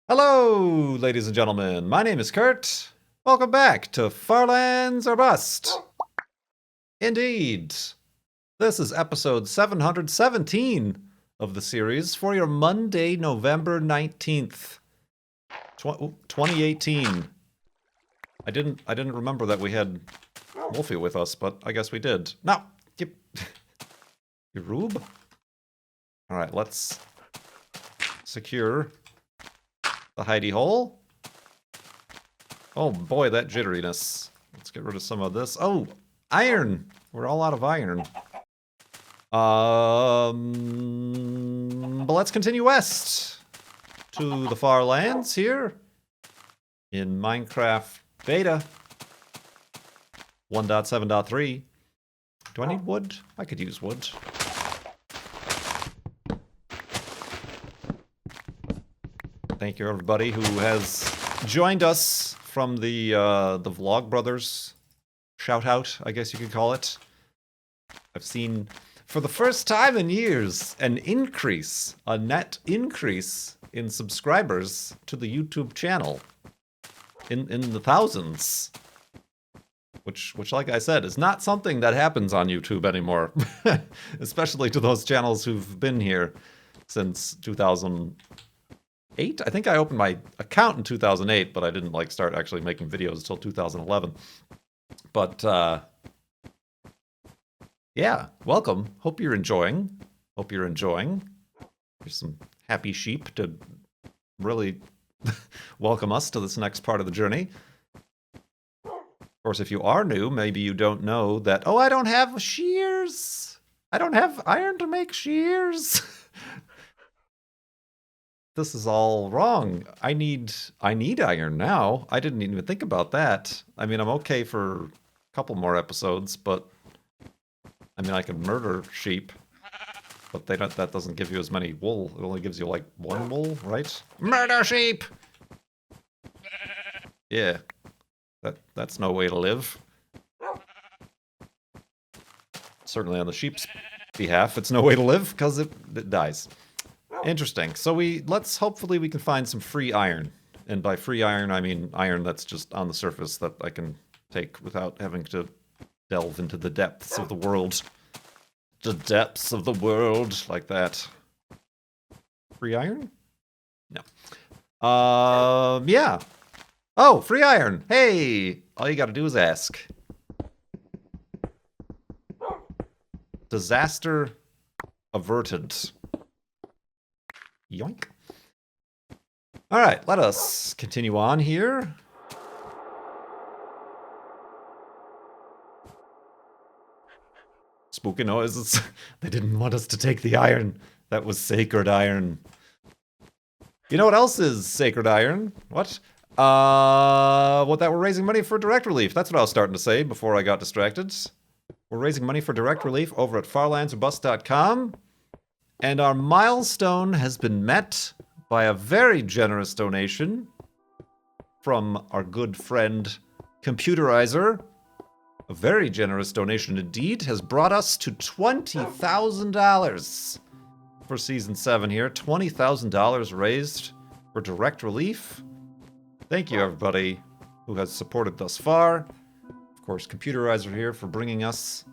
Hello, ladies and gentlemen. My name is Kurt. Welcome back to Farlands or Bust. Indeed. This is episode 717 of the series for your Monday, November 19th, 2018. I didn't remember that we had Wolfie with us, but I guess we did. No, you rube. All right, let's secure the hidey hole. Oh boy, that jitteriness. Let's get rid of some of this. Oh, iron. We're all out of iron. But let's continue west to the far lands here in Minecraft Beta 1.7.3. Do I need wood? I could use wood. Thank you, everybody who has joined us from the Vlog Brothers shout out, I guess you could call it. I've seen, for the first time in years, a net increase in subscribers to the YouTube channel in the thousands. Which, like I said, is not something that happens on YouTube anymore, especially to those channels who've been here since 2008. I think I opened my account in 2008, but I didn't start actually making videos until 2011. But yeah, welcome. Hope you're enjoying. There's some happy sheep to really welcome us to this next part of the journey. Of course, if you are new, maybe you don't know that, oh, I don't have shears. I don't have iron to make shears. This is all wrong. I need iron now. I didn't even think about that. I mean, I'm okay for a couple more episodes, but I mean, I can murder sheep, but that doesn't give you as many wool. It only gives you like one wool, right? Murder sheep. Yeah. That's no way to live. Certainly on the sheep's behalf, it's no way to live because it dies. Interesting. So hopefully we can find some free iron. And by free iron, I mean iron that's just on the surface that I can take without having to delve into the depths of the world. The depths of the world, like that. Free iron? No. Yeah. Oh, free iron. Hey, all you gotta do is ask. Disaster averted. Yoink. All right, let us continue on here. Spooky noises. They didn't want us to take the iron. That was sacred iron. You know what else is sacred iron? What? That we're raising money for direct relief. That's what I was starting to say before I got distracted. We're raising money for direct relief over at farlandsorbust.com. And our milestone has been met by a very generous donation from our good friend Computerizer. A very generous donation indeed has brought us to $20,000 for Season 7 here. $20,000 raised for direct relief. Thank you, everybody who has supported thus far. Of course, Computerizer here for bringing us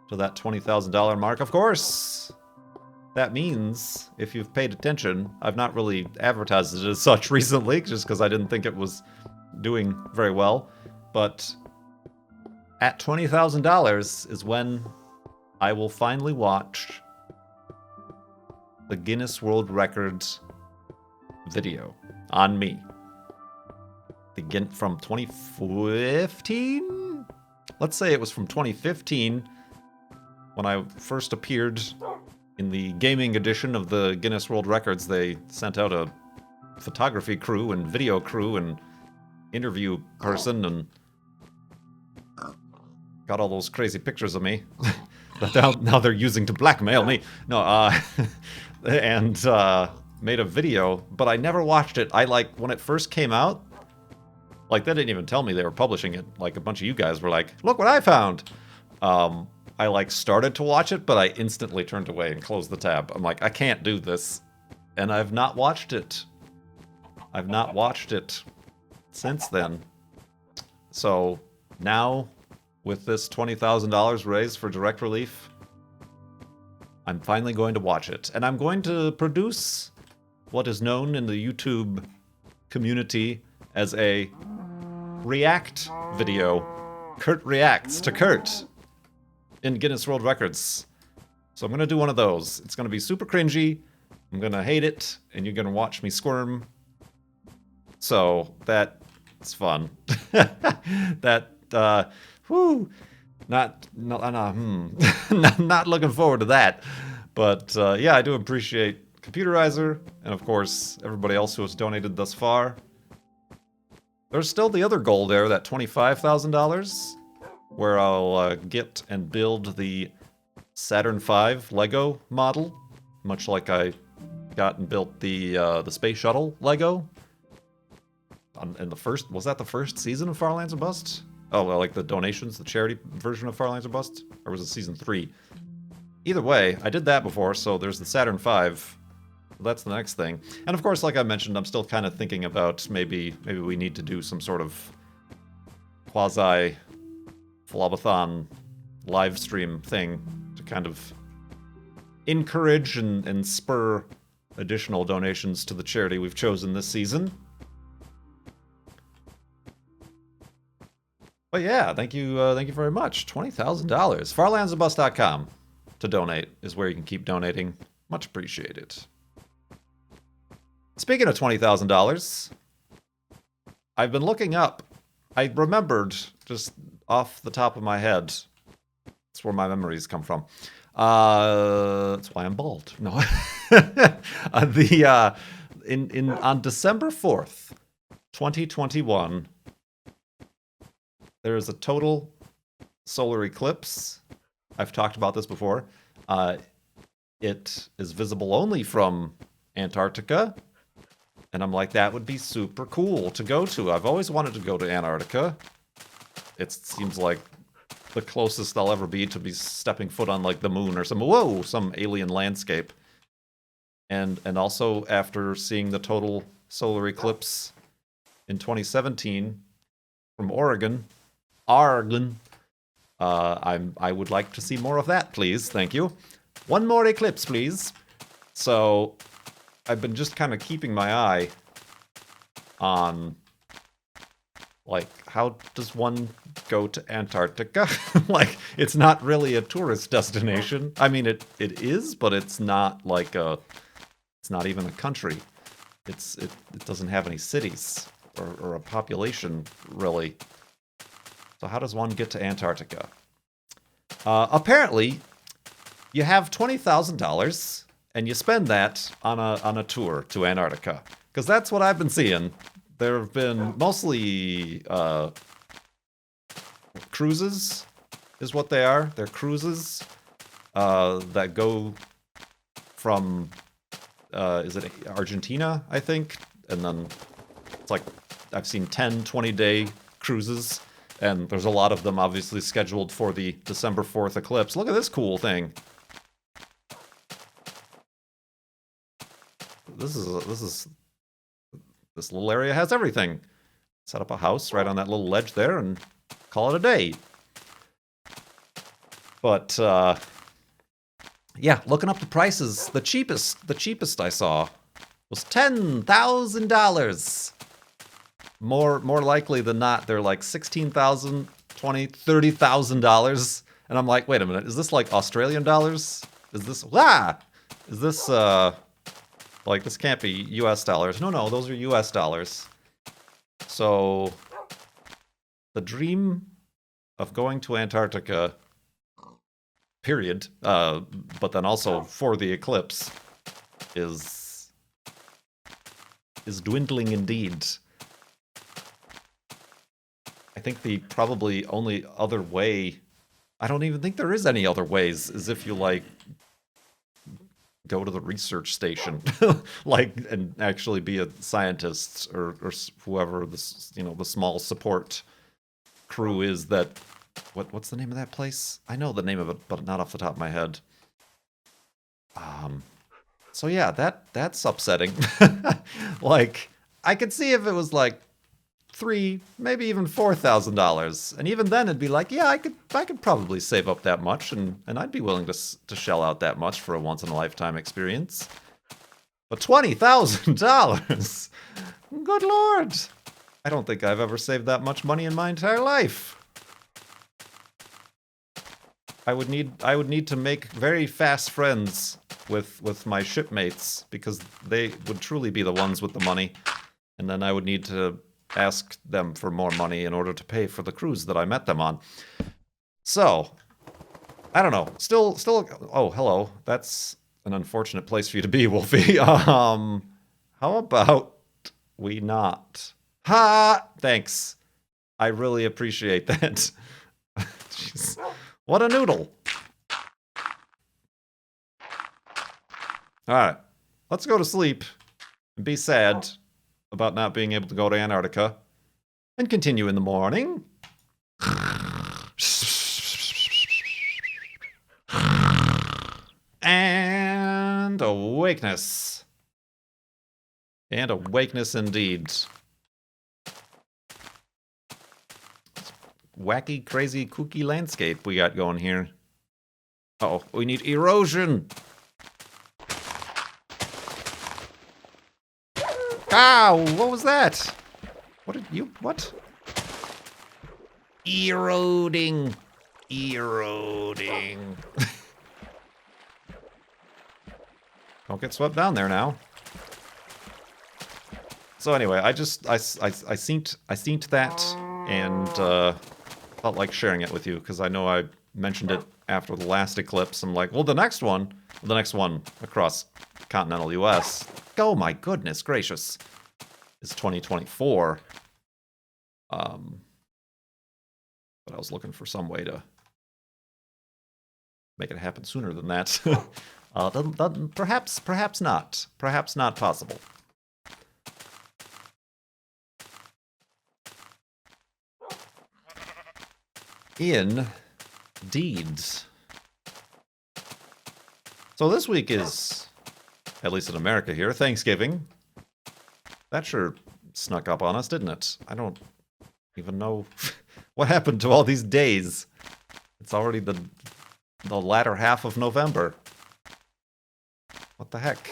to that $20,000 mark. Of course, that means, if you've paid attention, I've not really advertised it as such recently, just because I didn't think it was doing very well. But at $20,000 is when I will finally watch the Guinness World Records video on me. From 2015? Let's say it was from 2015 when I first appeared in the gaming edition of the Guinness World Records. They sent out a photography crew and video crew and interview person and got all those crazy pictures of me that now they're using to blackmail me. No, and made a video, but I never watched it. When it first came out, they didn't even tell me they were publishing it. A bunch of you guys were like, look what I found. I started to watch it, but I instantly turned away and closed the tab. I'm like, I can't do this. And I've not watched it. I've not watched it since then. So now, with this $20,000 raised for Direct Relief, I'm finally going to watch it. And I'm going to produce what is known in the YouTube community as a react video. Kurt reacts to Kurt in Guinness World Records. So I'm going to do one of those. It's going to be super cringy. I'm going to hate it, and you're going to watch me squirm. So that's fun. Not looking forward to that. But yeah, I do appreciate Computerizer, and of course, everybody else who has donated thus far. There's still the other goal there, that $25,000, where I'll get and build the Saturn V Lego model, much like I got and built the Space Shuttle Lego. In the first, was that the first season of Farlands and Bust? Oh, well, like the donations, the charity version of Farlands and Bust? Or was it season 3? Either way, I did that before, so there's the Saturn V. That's the next thing. And of course, like I mentioned, I'm still kind of thinking about maybe we need to do some sort of quasi-Flobathon live stream thing to kind of encourage and spur additional donations to the charity we've chosen this season. But yeah, thank you very much. $20,000. Farlandsandbus.com to donate is where you can keep donating. Much appreciated. Speaking of $20,000, I've been looking up. I remembered just off the top of my head. That's where my memories come from. That's why I'm bald. No. On December 4th, 2021, there is a total solar eclipse. I've talked about this before. It is visible only from Antarctica. And I'm like, that would be super cool to go to. I've always wanted to go to Antarctica. It seems like the closest I'll ever be to be stepping foot on like the moon or some alien landscape. And also after seeing the total solar eclipse in 2017 from Oregon, I would like to see more of that, please. Thank you. One more eclipse, please. So I've been just kind of keeping my eye on, like, how does one go to Antarctica? Like, it's not really a tourist destination. I mean, it is, but it's not like it's not even a country. It doesn't have any cities or a population, really. So how does one get to Antarctica? Apparently, you have $20,000 and you spend that on a tour to Antarctica, because that's what I've been seeing. There have been mostly cruises, is what they are. They're cruises that go from is it Argentina, I think, and then it's like I've seen 10, 20-day cruises. And there's a lot of them obviously scheduled for the December 4th eclipse. Look at this cool thing. This little area has everything. Set up a house right on that little ledge there and call it a day. But yeah, looking up the prices, the cheapest I saw was $10,000. More likely than not, they're like $16,000, $20,000, $30,000, and I'm like, wait a minute, is this like Australian dollars? Is this like, this can't be U.S. dollars? No, those are U.S. dollars. So the dream of going to Antarctica, period, but then also for the eclipse, is dwindling indeed. I think the probably only other way, I don't even think there is any other ways, is if you, like, go to the research station, like, and actually be a scientist or whoever this, the small support crew is that, what's the name of that place? I know the name of it, but not off the top of my head. So yeah, that's upsetting. Like, I could see if it was like $3,000, maybe even $4,000, and even then it'd be like, yeah, I could probably save up that much, and I'd be willing to shell out that much for a once in a lifetime experience. But $20,000, good lord, I don't think I've ever saved that much money in my entire life. I would need to make very fast friends with my shipmates, because they would truly be the ones with the money, and then I would need to ask them for more money in order to pay for the cruise that I met them on. So, I don't know. Still. Oh, hello. That's an unfortunate place for you to be, Wolfie. How about we not? Ha! Thanks. I really appreciate that. Jeez. What a noodle. Alright. Let's go to sleep and be sad about not being able to go to Antarctica, and continue in the morning. And awakeness. And awakeness indeed. Wacky, crazy, kooky landscape we got going here. Uh-oh, we need erosion. Ow, what was that? What? Eroding. Don't get swept down there now. So anyway, I seen that, and felt like sharing it with you, because I know I mentioned it after the last eclipse. I'm like, well, the next one across continental US, oh my goodness gracious, is 2024. But I was looking for some way to make it happen sooner than that. Perhaps not possible. Indeed. So this week is, at least in America here, Thanksgiving. That sure snuck up on us, didn't it? I don't even know what happened to all these days. It's already the latter half of November. What the heck?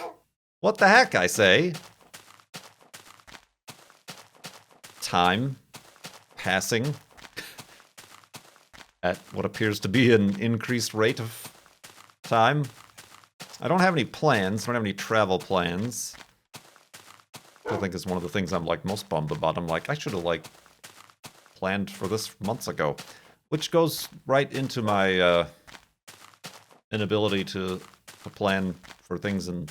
What the heck, I say? Time passing at what appears to be an increased rate of time. I don't have any plans. I don't have any travel plans. I think is one of the things I'm like most bummed about. I'm like, I should have like planned for this months ago, which goes right into my inability to plan for things in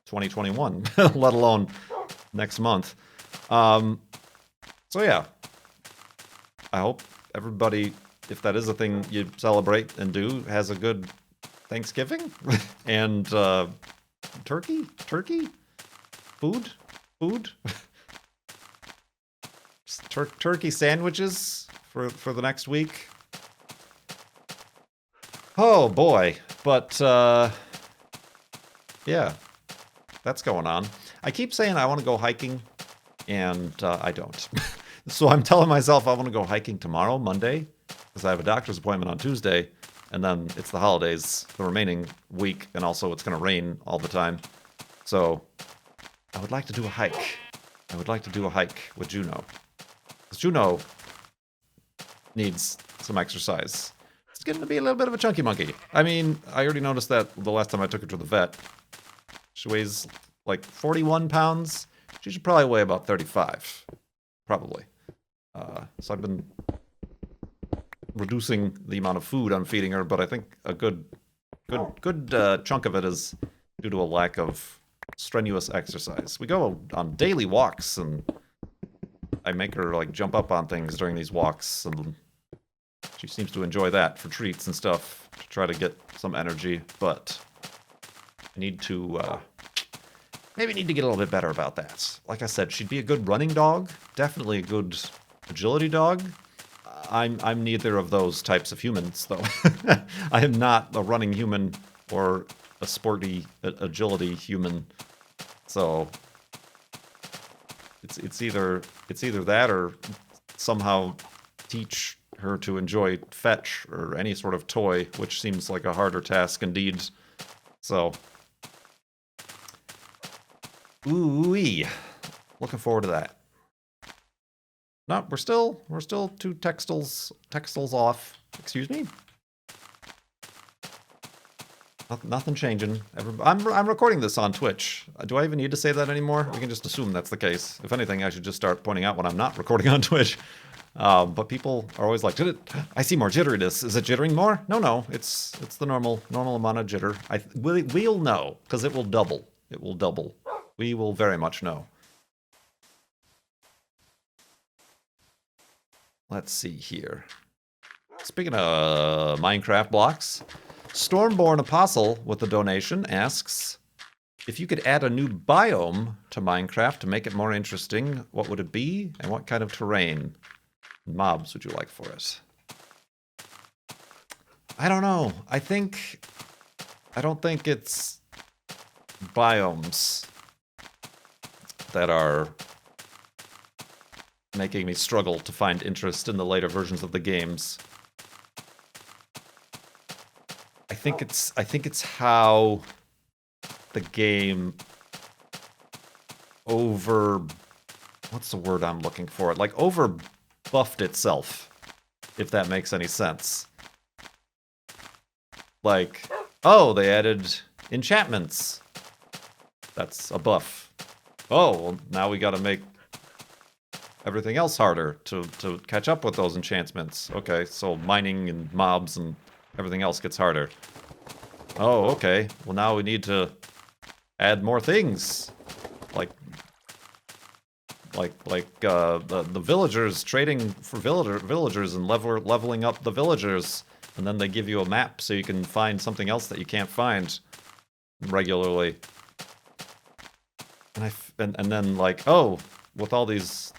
2021, let alone next month. So yeah, I hope everybody, if that is a thing you celebrate and do, has a good Thanksgiving and turkey, food. Turkey sandwiches for the next week. Oh boy, but yeah, that's going on. I keep saying I want to go hiking, and I don't. So I'm telling myself I want to go hiking tomorrow, Monday, because I have a doctor's appointment on Tuesday, and then it's the holidays the remaining week, and also it's going to rain all the time. So I would like to do a hike. I would like to do a hike with Juno. Because Juno needs some exercise. It's getting to be a little bit of a chunky monkey. I mean, I already noticed that the last time I took her to the vet. She weighs like 41 pounds. She should probably weigh about 35. Probably. So I've been reducing the amount of food I'm feeding her, but I think a good chunk of it is due to a lack of strenuous exercise. We go on daily walks, and I make her like jump up on things during these walks, and she seems to enjoy that for treats and stuff to try to get some energy. But I need to maybe need to get a little bit better about that. Like I said, she'd be a good running dog, definitely a good agility dog. I'm neither of those types of humans, though. I am not a running human or a sporty agility human. So It's either that or somehow teach her to enjoy fetch or any sort of toy, which seems like a harder task indeed. So, ooh-wee. Looking forward to that. No, we're still 2 textiles off. Excuse me? Nothing changing. I'm recording this on Twitch. Do I even need to say that anymore? We can just assume that's the case. If anything, I should just start pointing out when I'm not recording on Twitch. But people are always like, I see more jitteriness. Is it jittering more? No. It's the normal amount of jitter. We'll know, because it will double. It will double. We will very much know. Let's see here. Speaking of Minecraft blocks, Stormborn Apostle with the donation asks, if you could add a new biome to Minecraft to make it more interesting, what would it be, and what kind of terrain? Mobs would you like for it? I don't know. I don't think it's biomes that are making me struggle to find interest in the later versions of the games. I think it's how the game what's the word I'm looking for? Like over buffed itself, if that makes any sense. Like, oh, they added enchantments. That's a buff. Oh, well, now we gotta make everything else harder to catch up with those enchantments. Okay, so mining and mobs and everything else gets harder. Oh, okay. Well, now we need to add more things. Like the villagers trading for villagers and leveling up the villagers, and then they give you a map so you can find something else that you can't find regularly. And then like, oh, with all these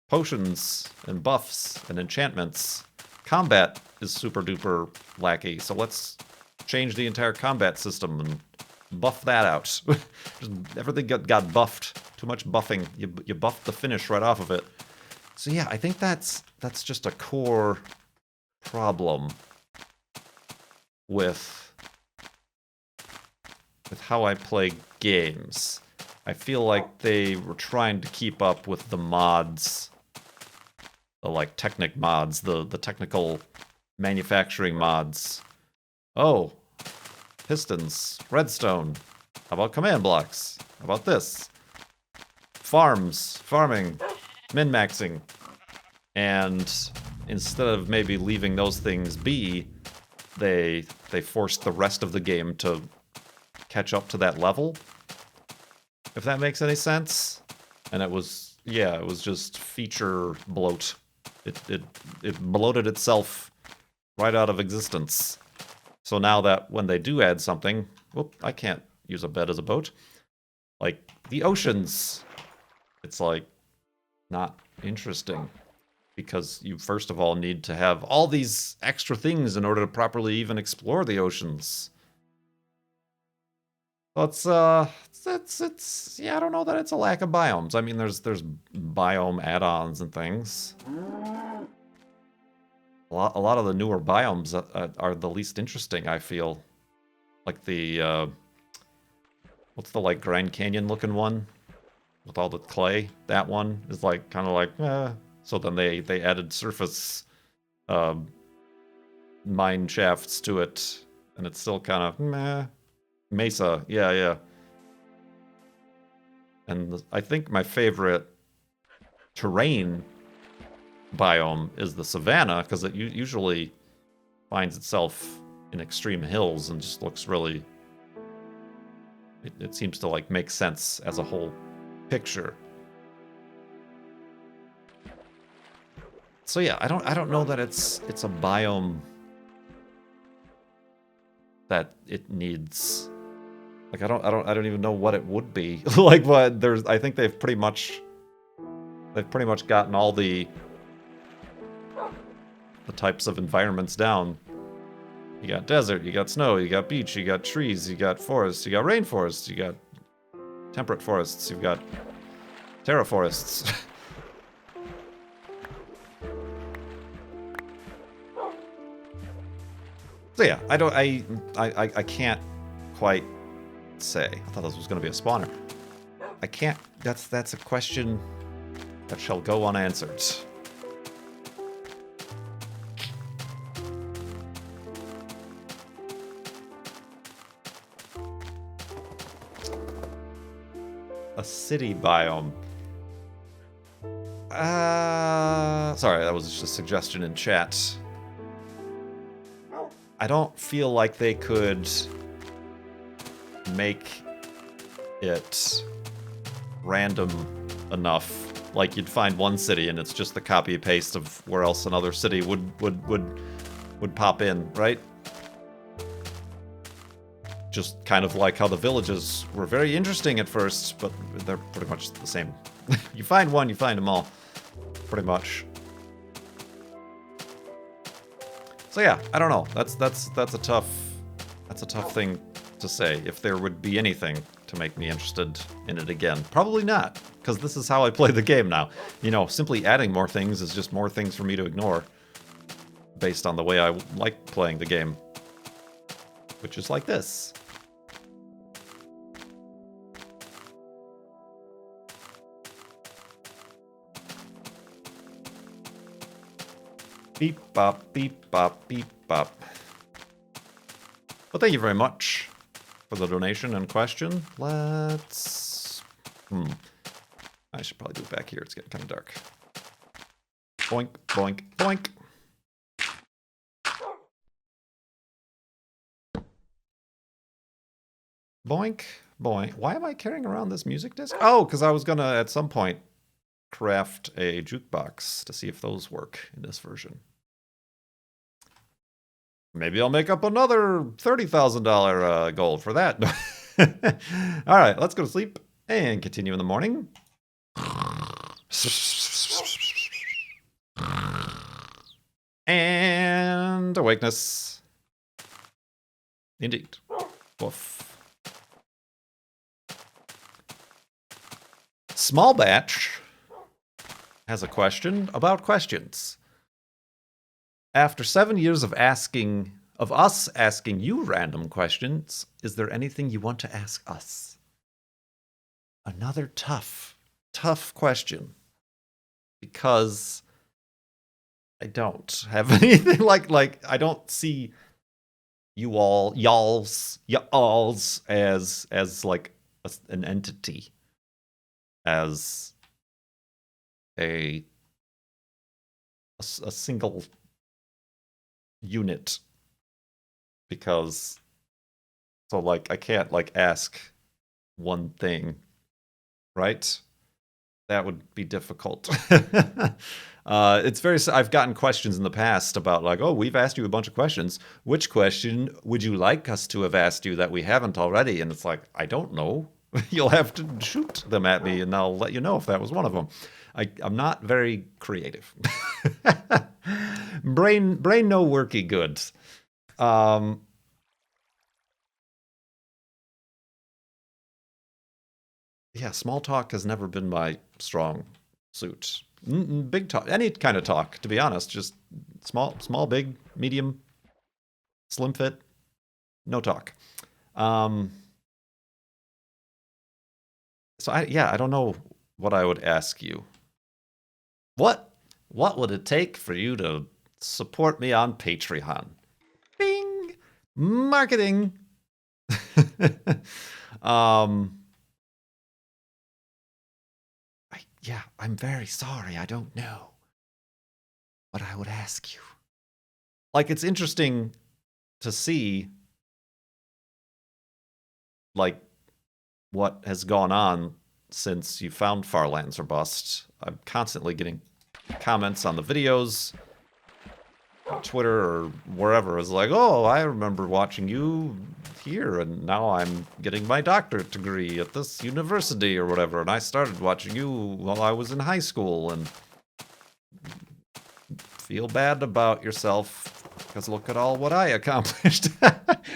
potions and buffs and enchantments, combat is super duper lackey. So let's change the entire combat system and buff that out. Everything got buffed. Too much buffing. You buffed the finish right off of it. So yeah, I think that's just a core problem with how I play games. I feel like they were trying to keep up with the mods, the like Technic mods, the technical manufacturing mods. Oh, pistons, redstone. How about command blocks? How about this? Farming, min-maxing. And instead of maybe leaving those things be, they forced the rest of the game to catch up to that level. If that makes any sense. And it was just feature bloat. It bloated itself right out of existence. So now that when they do add something, whoop, I can't use a bed as a boat. Like the oceans, it's like not interesting because you first of all need to have all these extra things in order to properly even explore the oceans. So it's yeah, I don't know that it's a lack of biomes. I mean, there's biome add-ons and things. A lot of the newer biomes are the least interesting, I feel. Like the what's the like Grand Canyon looking one with all the clay? That one is like kind of like So then they added surface mine shafts to it, and it's still kind of meh. Mesa, yeah. And I think my favorite terrain biome is the savanna, because it usually finds itself in extreme hills and just looks really... It seems to like make sense as a whole picture. So yeah, I don't know that it's a biome that it needs. Like I don't even know what it would be. Like what I think they've pretty much gotten all the types of environments down. You got desert, you got snow, you got beach, you got trees, you got forests, you got rainforests, you got temperate forests, you've got Terraforests. So yeah, I can't quite say. I thought this was going to be a spawner. I can't. That's a question that shall go unanswered. A city biome. Sorry, that was just a suggestion in chat. I don't feel like they could make it random enough. Like you'd find one city and it's just the copy and paste of where else another city would pop in, right? Just kind of like how the villages were very interesting at first, but they're pretty much the same. You find one, you find them all, pretty much. So yeah, I don't know. That's a tough thing to say. If there would be anything to make me interested in it again, probably not, because this is how I play the game now. You know, simply adding more things is just more things for me to ignore, based on the way I like playing the game, which is like this. Beep bop, beep bop, beep bop. Well, thank you very much for the donation and question. Let's... I should probably do it back here. It's getting kind of dark. Boink, boink, boink. Boink, boink. Why am I carrying around this music disc? Oh, because I was going to, at some point, craft a jukebox to see if those work in this version. Maybe I'll make up another $30,000 goal for that. All right, let's go to sleep and continue in the morning. And awakeness. Indeed. Woof. Small Batch has a question about questions. After 7 years of us asking you random questions, is there anything you want to ask us? Another tough question. Because I don't have anything like I don't see y'alls as like an entity, as a single unit, because so like I can't like ask one thing, right? That would be difficult. It's very. I've gotten questions in the past about like, oh, we've asked you a bunch of questions. Which question would you like us to have asked you that we haven't already? And it's like, I don't know. You'll have to shoot them at me, and I'll let you know if that was one of them. I'm not very creative. brain no worky goods. Yeah, small talk has never been my strong suit. Big talk, any kind of talk, to be honest. Just small, big, medium, slim fit, no talk. So I don't know what I would ask you. What would it take for you to support me on Patreon? Bing! Marketing! I'm very sorry. I don't know what I would ask you. Like, it's interesting to see, like, what has gone on since you found Farlander bust. I'm constantly getting comments on the videos, on Twitter or wherever. It's like, oh, I remember watching you here, and now I'm getting my doctorate degree at this university or whatever, and I started watching you while I was in high school, and feel bad about yourself because look at all what I accomplished.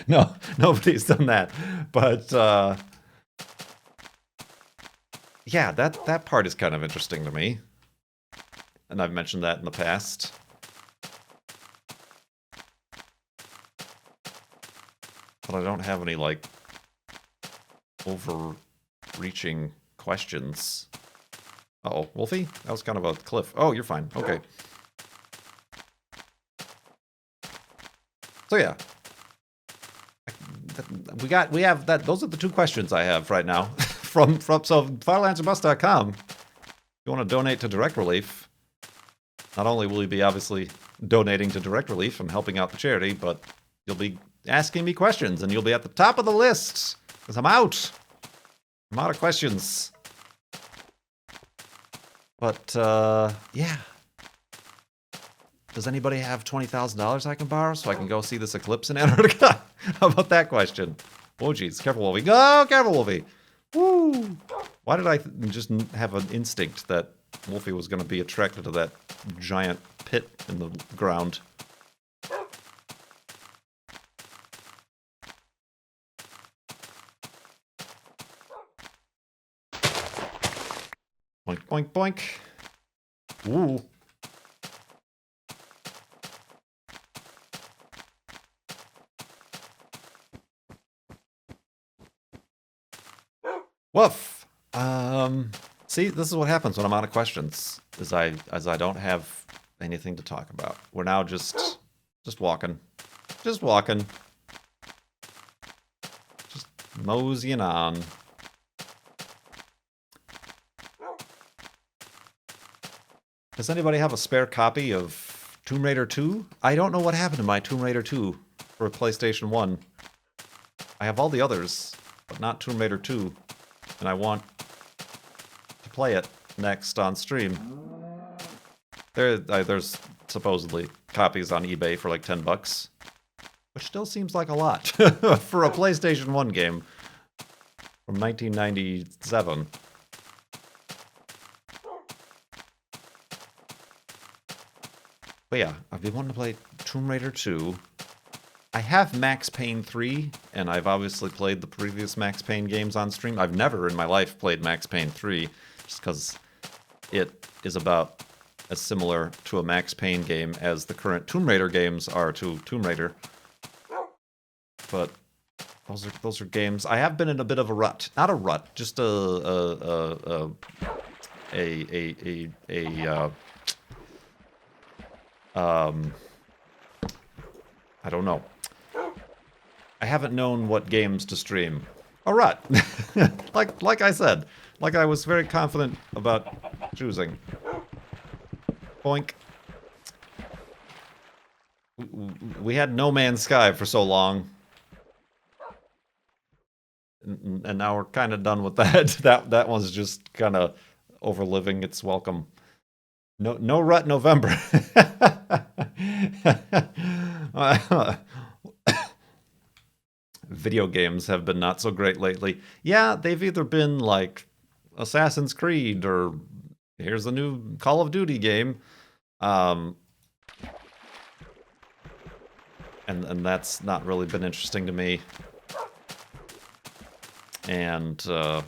No, nobody's done that, but Yeah, that part is kind of interesting to me. And I've mentioned that in the past. But I don't have any, like, overreaching questions. Uh-oh, Wolfie? That was kind of a cliff. Oh, you're fine. Okay. So yeah. We have that. Those are the two questions I have right now. from so FirelanderBus.com. If you want to donate to Direct Relief, not only will you be obviously donating to Direct Relief and helping out the charity, but you'll be asking me questions, and you'll be at the top of the list because I'm out. I'm out of questions. But yeah. Does anybody have $20,000 I can borrow so I can go see this eclipse in Antarctica? How about that question? Oh, geez. Careful, Wolfie. Go! Careful, Wolfie. Woo! Why did I just have an instinct that Wolfie was going to be attracted to that giant pit in the ground? Boink, boink, boink. Ooh. Woof. See, this is what happens when I'm out of questions. As I don't have anything to talk about. We're now just walking. Just walking. Just moseying on. Does anybody have a spare copy of Tomb Raider 2? I don't know what happened to my Tomb Raider 2 for PlayStation 1. I have all the others, but not Tomb Raider 2. And I want to play it next on stream. There's supposedly copies on eBay for like $10, which still seems like a lot for a PlayStation 1 game from 1997. But yeah, I've been wanting to play Tomb Raider 2. I have Max Payne 3, and I've obviously played the previous Max Payne games on stream. I've never in my life played Max Payne 3, just because it is about as similar to a Max Payne game as the current Tomb Raider games are to Tomb Raider. But those are games. I have been in a bit of a rut. Not a rut, just I don't know. I haven't known what games to stream. A rut. like I said. Like I was very confident about choosing. Boink. We had No Man's Sky for so long. And now we're kind of done with that. That one's just kind of overliving its welcome. No rut November. Video games have been not so great lately. Yeah, they've either been like Assassin's Creed or here's a new Call of Duty game. And that's not really been interesting to me. And there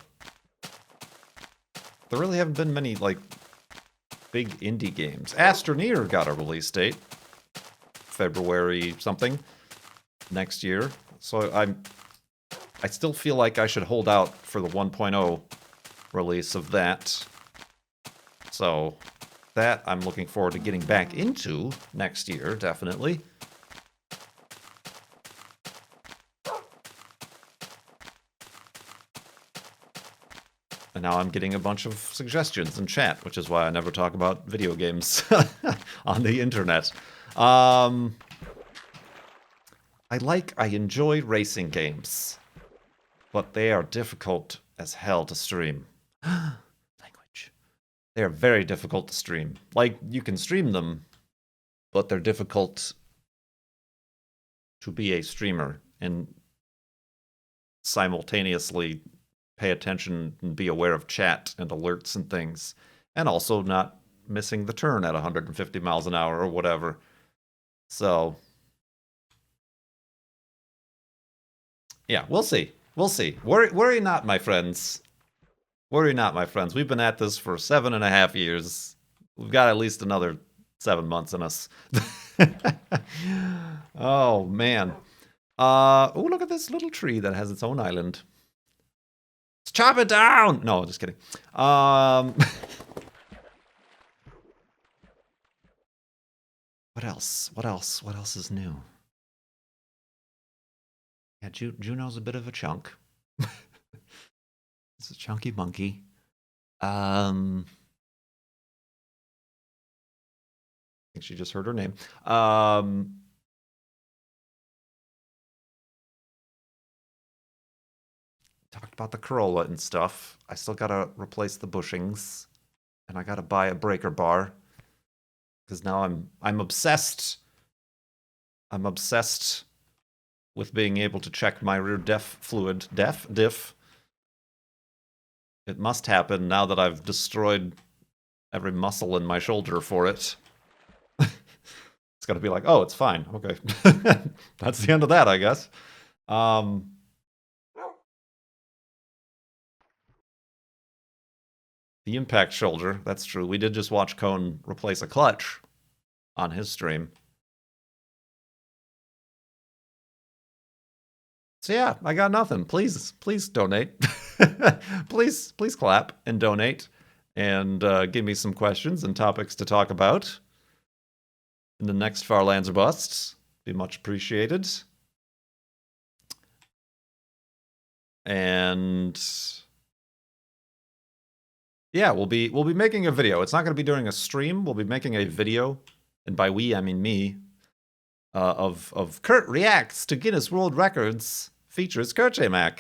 really haven't been many like big indie games. Astroneer got a release date, February something next year. So I still feel like I should hold out for the 1.0 release of that. So that I'm looking forward to getting back into next year, definitely. And now I'm getting a bunch of suggestions in chat, which is why I never talk about video games on the internet. I enjoy racing games, but they are difficult as hell to stream. Language. They are very difficult to stream. Like, you can stream them, but they're difficult to be a streamer and simultaneously pay attention and be aware of chat and alerts and things, and also not missing the turn at 150 miles an hour or whatever. So, yeah, we'll see. We'll see. Worry not, my friends. Worry not, my friends. We've been at this for 7.5 years. We've got at least another 7 months in us. Oh, man. Oh, look at this little tree that has its own island. Let's chop it down! No, just kidding. What else? What else? What else is new? Yeah, Juno's a bit of a chunk. It's a chunky monkey. I think she just heard her name. Talked about the Corolla and stuff. I still gotta replace the bushings, and I gotta buy a breaker bar because now I'm obsessed. I'm obsessed with being able to check my rear diff. It must happen now that I've destroyed every muscle in my shoulder for it. It's gonna be like, oh, it's fine. Okay, that's the end of that, I guess. The impact shoulder, that's true. We did just watch Cone replace a clutch on his stream. So yeah, I got nothing. Please donate. please clap and donate, and give me some questions and topics to talk about in the next Farlander Busts. Be much appreciated. And yeah, we'll be making a video. It's not going to be during a stream. We'll be making a video, and by we I mean me, of Kurt reacts to Guinness World Records features Kurtjamac.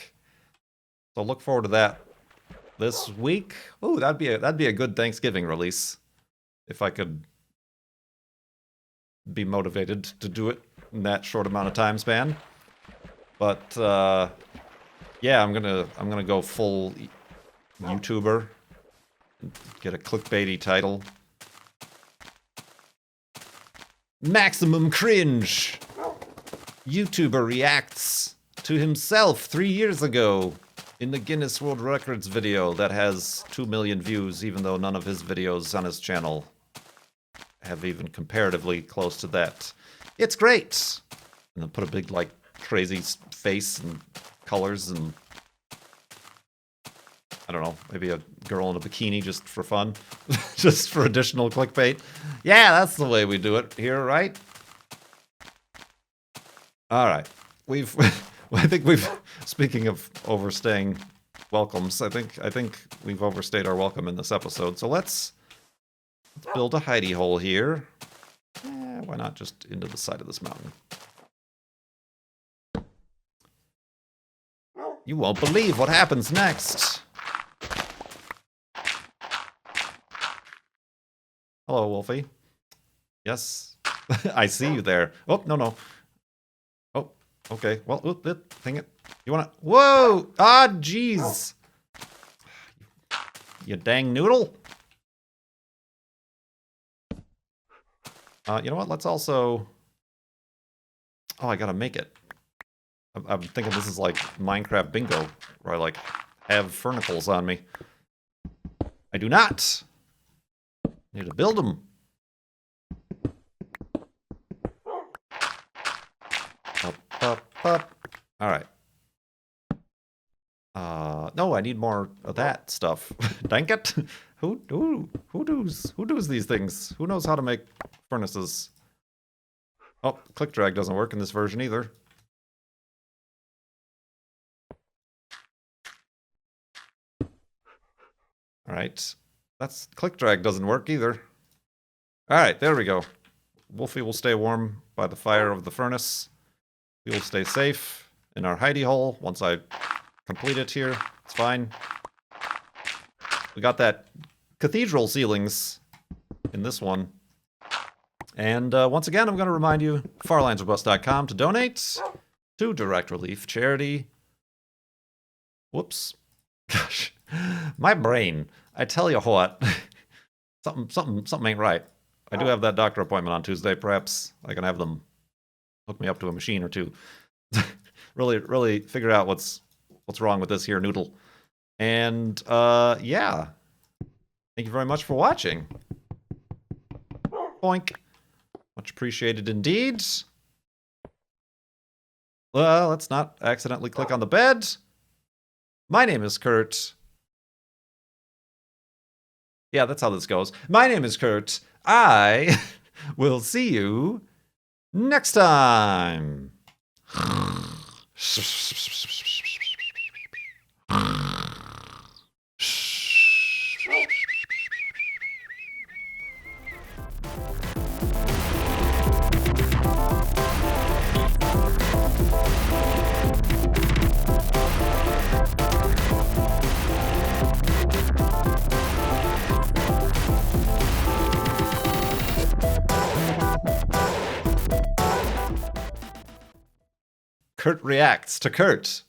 So look forward to that this week. Ooh, that'd be a good Thanksgiving release if I could be motivated to do it in that short amount of time span. But yeah, I'm gonna go full YouTuber. Get a clickbaity title. Maximum cringe. YouTuber reacts to himself 3 years ago in the Guinness World Records video that has 2 million views, even though none of his videos on his channel have even comparatively close to that. It's great. And then put a big, like, crazy face and colors and I don't know, maybe a girl in a bikini just for fun. Just for additional clickbait. Yeah, that's the way we do it here, right? Alright. I think we've speaking of overstaying welcomes, I think we've overstayed our welcome in this episode. So let's build a hidey hole here. Why not just into the side of this mountain? You won't believe what happens next. Hello, Wolfie. Yes, I see you there. Oh, no. Oh, okay. Well, dang it. You wanna... Whoa! Ah, jeez. You dang noodle. You know what? Let's also... Oh, I gotta make it. I'm thinking this is like Minecraft bingo, where I, like, have furnicles on me. I do not! Need to build them. Up. All right. No, I need more of that stuff. Dang it! Who does these things? Who knows how to make furnaces? Oh, click drag doesn't work in this version either. All right. That's click drag doesn't work either. All right, there we go. Wolfie will stay warm by the fire of the furnace. We will stay safe in our hidey hole once I complete it here. It's fine. We got that cathedral ceilings in this one. And once again, I'm going to remind you, farlanderbus.com to donate to Direct Relief Charity. Whoops. Gosh, my brain. I tell you what, something ain't right. I do have that doctor appointment on Tuesday. Perhaps I can have them hook me up to a machine or two. Really figure out what's wrong with this here noodle. And, yeah. Thank you very much for watching. Boink. Much appreciated indeed. Well, let's not accidentally click on the bed. My name is Kurt. Yeah, that's how this goes. My name is Kurt. I will see you next time. Kurt reacts to Kurt.